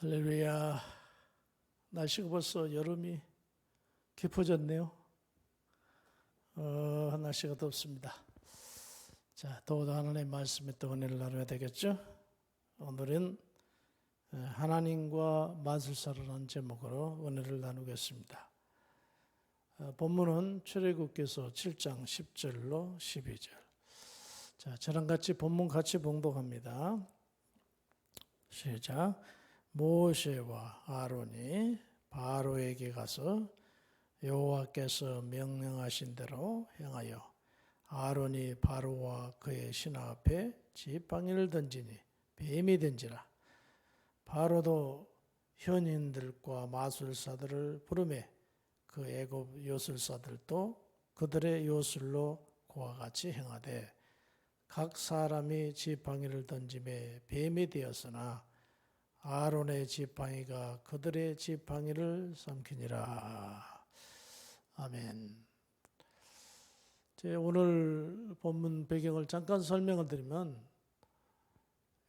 할렐루야. 날씨가 벌써 여름이 깊어졌네요. 날씨가 덥습니다. 자, 더워도 하나님의 말씀에 또 은혜를 나눠야 되겠죠? 오늘은 하나님과 마술사라는 제목으로 은혜를 나누겠습니다. 본문은 출애굽기서 7장 10절로 12절. 자, 저랑 같이 본문 같이 봉독합니다. 시작. 모세와 아론이 바로에게 가서 여호와께서 명령하신 대로 행하여 아론이 바로와 그의 신하 앞에 지팡이를 던지니 뱀이 된지라. 바로도 현인들과 마술사들을 부르매 그 애굽 요술사들도 그들의 요술로 그와 같이 행하되 각 사람이 지팡이를 던짐에 뱀이 되었으나 아론의 지팡이가 그들의 지팡이를 삼키니라. 아멘. 오늘 본문 배경을 잠깐 설명을 드리면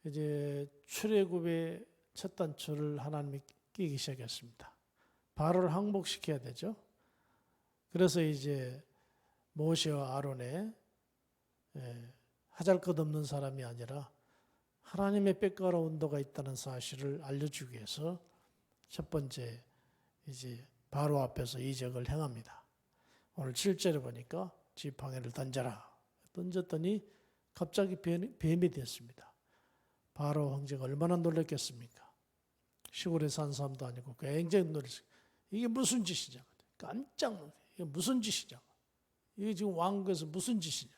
이제 출애굽의 첫 단추를 하나님이 끼기 시작했습니다. 바로를 항복시켜야 되죠. 그래서 이제 모세와 아론의 하잘것없는 사람이 아니라 하나님의 빽가라 온도가 있다는 사실을 알려주기 위해서 첫 번째 이제 바로 앞에서 이적을 행합니다. 오늘 7절에 보니까 지팡이를 던져라. 던졌더니 갑자기 뱀이 됐습니다. 바로 황제가 얼마나 놀랐겠습니까? 시골에 산 사람도 아니고 굉장히 놀랐어요. 이게 무슨 짓이냐? 깜짝 놀랐어요. 이게 무슨 짓이냐? 이게 지금 왕국에서 무슨 짓이냐?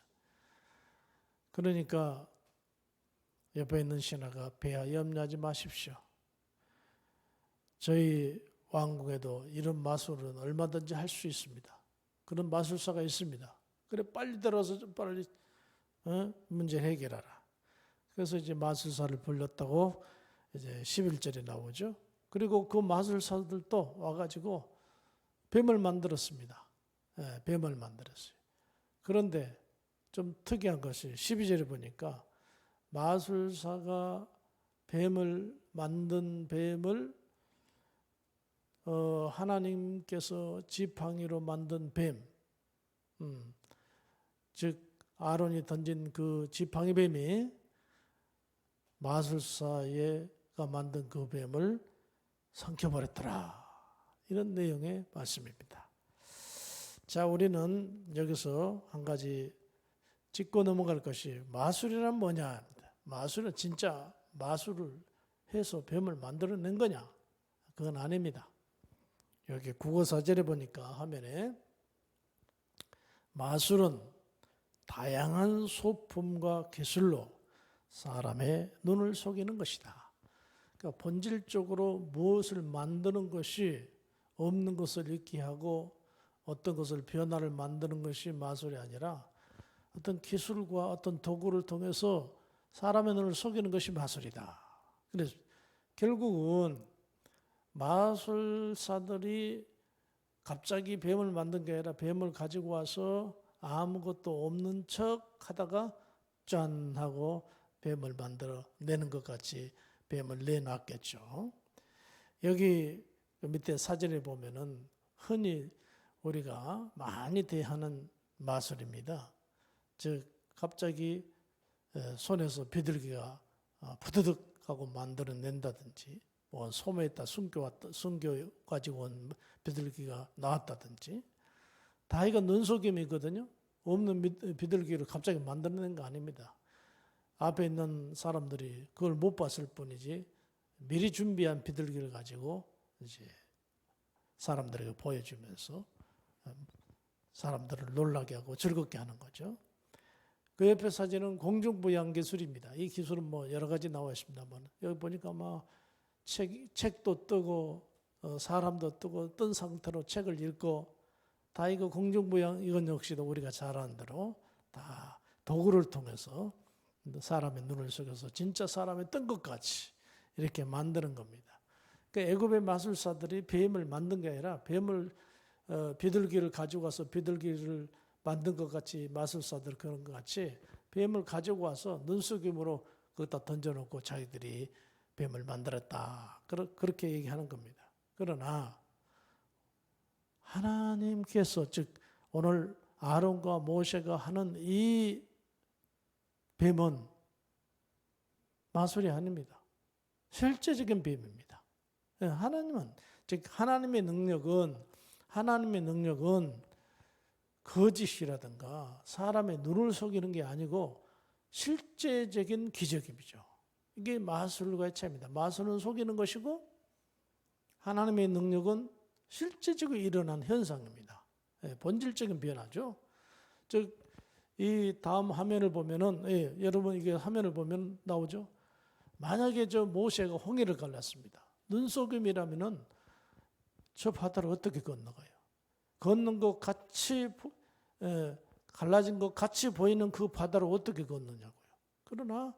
그러니까 옆에 있는 신하가 배야 염려하지 마십시오. 저희 왕국에도 이런 마술은 얼마든지 할 수 있습니다. 그런 마술사가 있습니다. 그래 빨리 들어서 좀 빨리 문제 해결하라. 그래서 이제 마술사를 불렀다고 이제 11절에 나오죠. 그리고 그 마술사들도 와가지고 뱀을 만들었습니다. 뱀을 만들었어요. 그런데 좀 특이한 것이 12절에 보니까 마술사가 만든 뱀을 하나님께서 지팡이로 만든 뱀, 즉 아론이 던진 그 지팡이 뱀이 마술사가 만든 그 뱀을 삼켜버렸더라. 이런 내용의 말씀입니다. 자, 우리는 여기서 한 가지 짚고 넘어갈 것이 마술이란 뭐냐? 마술은 진짜 마술을 해서 뱀을 만들어낸 거냐? 그건 아닙니다. 여기 국어사전에 보니까 화면에 마술은 다양한 소품과 기술로 사람의 눈을 속이는 것이다. 그러니까 본질적으로 무엇을 만드는 것이 없는 것을 있게 하고 어떤 것을 변화를 만드는 것이 마술이 아니라 어떤 기술과 어떤 도구를 통해서 사람의 눈을 속이는 것이 마술이다. 그래서 결국은 마술사들이 갑자기 뱀을 만든 게 아니라 뱀을 가지고 와서 아무것도 없는 척 하다가 짠 하고 뱀을 만들어 내는 것 같이 뱀을 내놨겠죠. 여기 밑에 사진에 보면은 흔히 우리가 많이 대하는 마술입니다. 즉 갑자기 손에서 비둘기가 부드득 하고 만들어낸다든지 뭐 소매에다 숨겨 가지고 온 비둘기가 나왔다든지 다 이거 눈속임이거든요. 없는 비둘기를 갑자기 만들어낸 거 아닙니다. 앞에 있는 사람들이 그걸 못 봤을 뿐이지 미리 준비한 비둘기를 가지고 이제 사람들에게 보여주면서 사람들을 놀라게 하고 즐겁게 하는 거죠. 그 옆에 사진은 공중부양 기술입니다. 이 기술은 뭐 여러 가지 나와 있습니다만 여기 보니까 막 책도 뜨고 사람도 뜨고 뜬 상태로 책을 읽고 다 이거 공중부양 이건 역시도 우리가 잘 아는 대로 다 도구를 통해서 사람의 눈을 속여서 진짜 사람이 뜬 것 같이 이렇게 만드는 겁니다. 그러니까 애굽의 마술사들이 뱀을 만든 게 아니라 비둘기를 가지고 와서 비둘기를 만든 것 같이 마술사들 그런 것 같이 뱀을 가지고 와서 눈속임으로 거기다 던져놓고 자기들이 뱀을 만들었다. 그렇게 얘기하는 겁니다. 그러나 하나님께서 즉 오늘 아론과 모세가 하는 이 뱀은 마술이 아닙니다. 실제적인 뱀입니다. 하나님은 즉 하나님의 능력은 거짓이라든가 사람의 눈을 속이는 게 아니고 실제적인 기적이죠. 이게 마술과의 차이입니다. 마술은 속이는 것이고 하나님의 능력은 실제적으로 일어난 현상입니다. 본질적인 변화죠. 즉 이 다음 화면을 보면은 여러분 이게 화면을 보면 나오죠. 만약에 저 모세가 홍해를 갈랐습니다. 눈속임이라면은 저 바다를 어떻게 건너가요? 걷는 것 같이 갈라진 것 같이 보이는 그 바다를 어떻게 건너냐고요. 그러나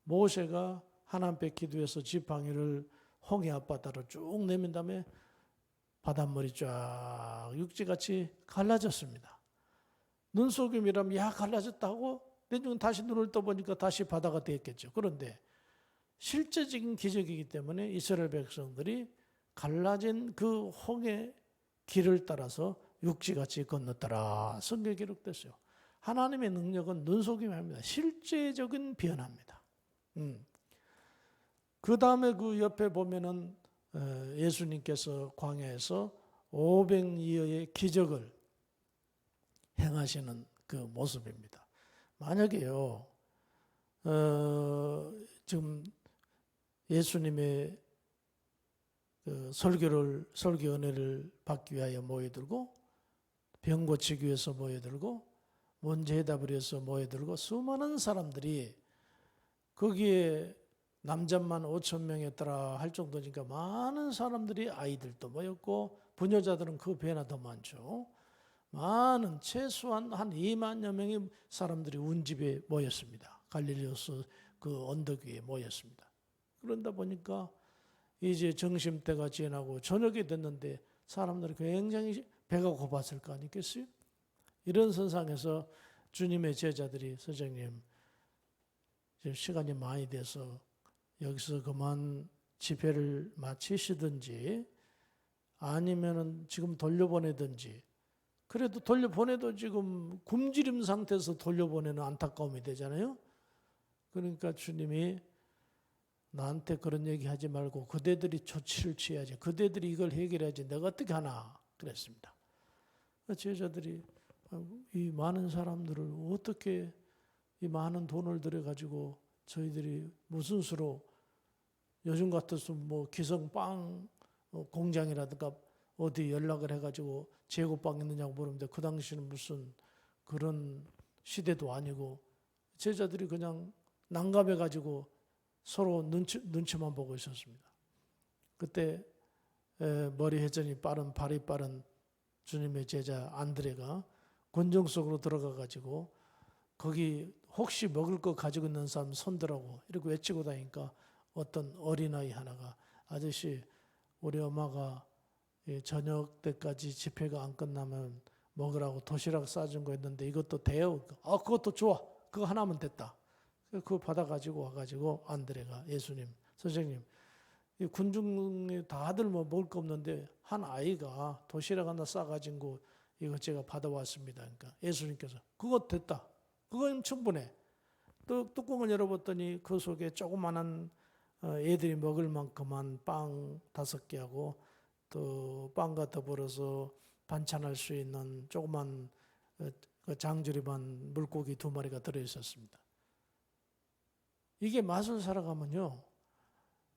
모세가 하나님께 기도해서 지팡이를 홍해 앞바다로 쭉 내민 다음에 바닷물이 쫙 육지같이 갈라졌습니다. 눈속임이라면 야 갈라졌다고 내중은 다시 눈을 떠보니까 다시 바다가 됐겠죠. 그런데 실제적인 기적이기 때문에 이스라엘 백성들이 갈라진 그 홍해 길을 따라서 육지같이 건넜더라. 성경에 기록됐어요. 하나님의 능력은 눈속임이 아닙니다. 실제적인 변화입니다. 그 다음에 그 옆에 보면은 예수님께서 광야에서 500여의 기적을 행하시는 그 모습입니다. 만약에요, 지금 예수님의 그 설교 은혜를 받기 위하여 모여들고 병 고치기 위해서 모여들고 문제 해답을 위해서 모여들고 수많은 사람들이 거기에 남자만 5천 명이었더라 할 정도니까 많은 사람들이 아이들도 모였고 부녀자들은 그 배나 더 많죠. 많은 최소한 한 2만여 명의 사람들이 운집에 모였습니다. 갈릴리오스 그 언덕 위에 모였습니다. 그런다 보니까 이제 점심때가 지나고 저녁이 됐는데 사람들이 굉장히 배가 고팠을 거 아니겠어요? 이런 선상에서 주님의 제자들이 선생님 시간이 많이 돼서 여기서 그만 집회를 마치시든지 아니면은 지금 돌려보내든지 그래도 돌려보내도 지금 굶주림 상태에서 돌려보내는 안타까움이 되잖아요. 그러니까 주님이 나한테 그런 얘기 하지 말고 그대들이 조치를 취해야지. 그대들이 이걸 해결해야지. 내가 어떻게 하나 그랬습니다. 제자들이 이 많은 사람들을 어떻게 이 많은 돈을 들여가지고 저희들이 무슨 수로 요즘 같았으면 뭐 기성빵 공장이라든가 어디 연락을 해가지고 재고빵 있느냐고 물었는데 그 당시는 무슨 그런 시대도 아니고 제자들이 그냥 난감해가지고 서로 눈치만 보고 있었습니다. 그때 머리 회전이 빠른 발이 빠른 주님의 제자 안드레가 군정 속으로 들어가가지고 거기 혹시 먹을 거 가지고 있는 사람 손들라고 이렇게 외치고 다니니까 어떤 어린아이 하나가 아저씨 우리 엄마가 저녁 때까지 집회가 안 끝나면 먹으라고 도시락 싸준 거 있는데 이것도 돼요? 그것도 좋아. 그거 하나면 됐다. 그거 받아가지고 와가지고 안드레가 예수님 선생님 이 군중에 다들 뭐 먹을 거 없는데 한 아이가 도시락 하나 싸가지고 이거 제가 받아왔습니다. 그러니까 예수님께서 그거 됐다. 그건 충분해. 또 뚜껑을 열어봤더니 그 속에 조그만한 애들이 먹을 만큼만 빵 5개하고 또 빵과 더불어서 반찬할 수 있는 조그만 장조림한 물고기 2마리가 들어있었습니다. 이게 맛을 살아가면요.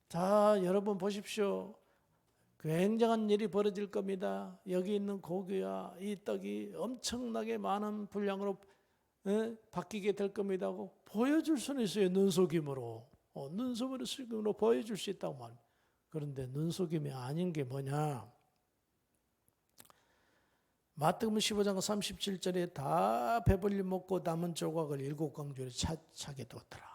자, 여러분 보십시오. 굉장한 일이 벌어질 겁니다. 여기 있는 고기와 이 떡이 엄청나게 많은 분량으로 바뀌게 될 겁니다 하고 보여줄 수는 있어요. 눈속임으로. 눈속임으로 보여줄 수 있다고 말합니다. 그런데 눈속임이 아닌 게 뭐냐. 마태복음 15장 37절에 다 배불리 먹고 남은 조각을 7광주에 차게 두었더라.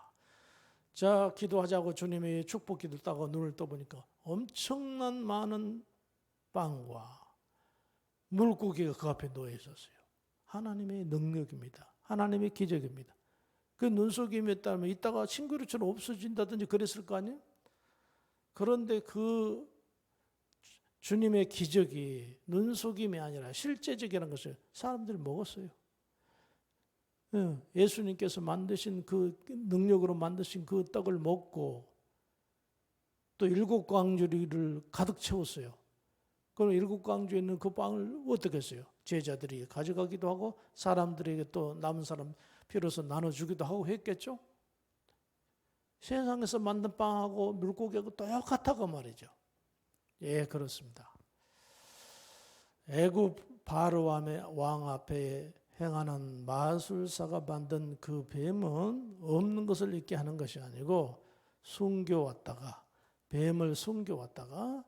자, 기도하자고 주님이 축복 기도를 따고 눈을 떠보니까 엄청난 많은 빵과 물고기가 그 앞에 놓여 있었어요. 하나님의 능력입니다. 하나님의 기적입니다. 그 눈속임이었다면 이따가 싱그루처럼 없어진다든지 그랬을 거 아니에요? 그런데 그 주님의 기적이 눈속임이 아니라 실제적이라는 것을 사람들이 먹었어요. 예수님께서 만드신 그 능력으로 만드신 그 떡을 먹고 또 7광주리를 가득 채웠어요. 그럼 7광주에 있는 그 빵을 어떻게 했어요? 제자들이 가져가기도 하고 사람들에게 또 남은 사람 필요해서 나눠주기도 하고 했겠죠? 세상에서 만든 빵하고 물고기하고 똑같다고 말이죠. 예, 그렇습니다. 애굽 바로 왕 앞에 행하는 마술사가 만든 그 뱀은 없는 것을 잊게 하는 것이 아니고 숨겨왔다가 뱀을 숨겨왔다가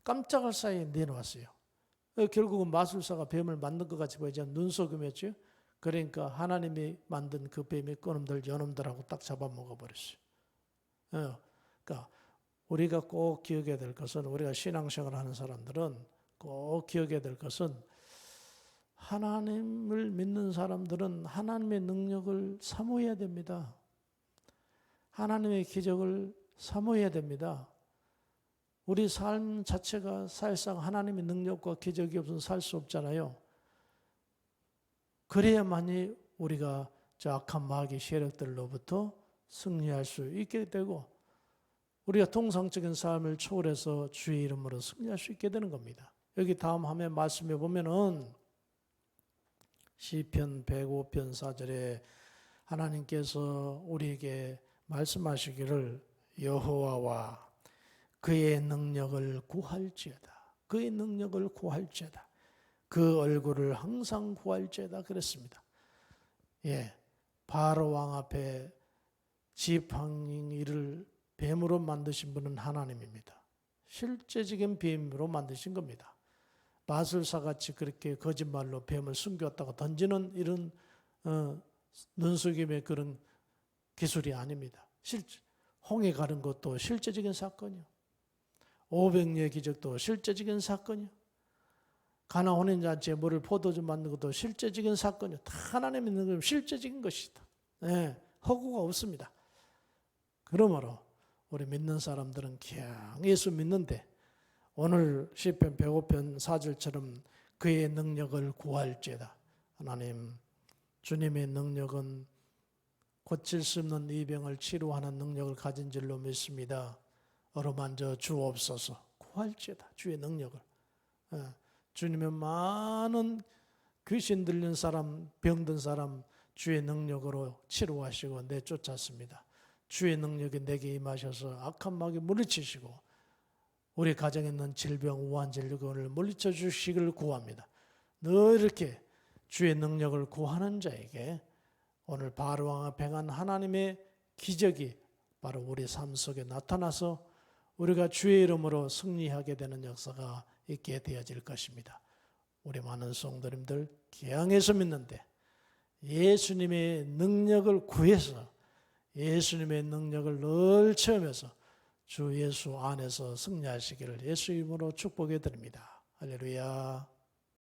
깜짝할 사이에 내놓았어요. 결국은 마술사가 뱀을 만든 것 같이 보이지 눈속임이었죠. 그러니까 하나님이 만든 그 뱀이 그놈들 여놈들하고 딱 잡아먹어버렸어요. 그러니까 우리가 꼭 기억해야 될 것은, 우리가 신앙생활을 하는 사람들은 꼭 기억해야 될 것은, 하나님을 믿는 사람들은 하나님의 능력을 사모해야 됩니다. 하나님의 기적을 사모해야 됩니다. 우리 삶 자체가 사실상 하나님의 능력과 기적이 없으면 살 수 없잖아요. 그래야만이 우리가 저 악한 마귀 세력들로부터 승리할 수 있게 되고 우리가 통상적인 삶을 초월해서 주의 이름으로 승리할 수 있게 되는 겁니다. 여기 다음 화면 말씀해 보면은 시편 105편 4절에 하나님께서 우리에게 말씀하시기를 여호와와 그의 능력을 구할지어다. 그의 능력을 구할지어다. 그 얼굴을 항상 구할지어다 그랬습니다. 예, 바로 왕 앞에 지팡이를 뱀으로 만드신 분은 하나님입니다. 실제적인 뱀으로 만드신 겁니다. 마술사같이 그렇게 거짓말로 뱀을 숨겼다가 던지는 이런 눈속임의 그런 기술이 아닙니다. 홍해 가는 것도 실제적인 사건이요. 500리의 기적도 실제적인 사건이요. 가나 혼인잔치에 물을 포도주 만든 것도 실제적인 사건이요. 다 하나님의 능력은 실제적인 것이다. 네, 허구가 없습니다. 그러므로 우리 믿는 사람들은 그냥 예수 믿는데 오늘 시편 105편 4절처럼 그의 능력을 구할지어다. 하나님, 주님의 능력은 고칠 수 없는 이 병을 치료하는 능력을 가진 줄로 믿습니다. 어루만져 주옵소서. 구할지어다. 주의 능력을. 주님의 많은 귀신 들린 사람, 병든 사람 주의 능력으로 치료하시고 내쫓았습니다. 주의 능력이 내게 임하셔서 악한 마귀 물리치시고 우리 가정에 있는 질병, 우한 질병을 물리쳐 주시기를 구합니다. 늘 이렇게 주의 능력을 구하는 자에게 오늘 바로 왕 앞에 행한 하나님의 기적이 바로 우리 삶 속에 나타나서 우리가 주의 이름으로 승리하게 되는 역사가 있게 되어질 것입니다. 우리 많은 성도님들 기양해서 믿는데 예수님의 능력을 구해서 예수님의 능력을 늘 체험해서 주 예수 안에서 승리하시기를 예수 이름으로 축복해 드립니다. 할렐루야.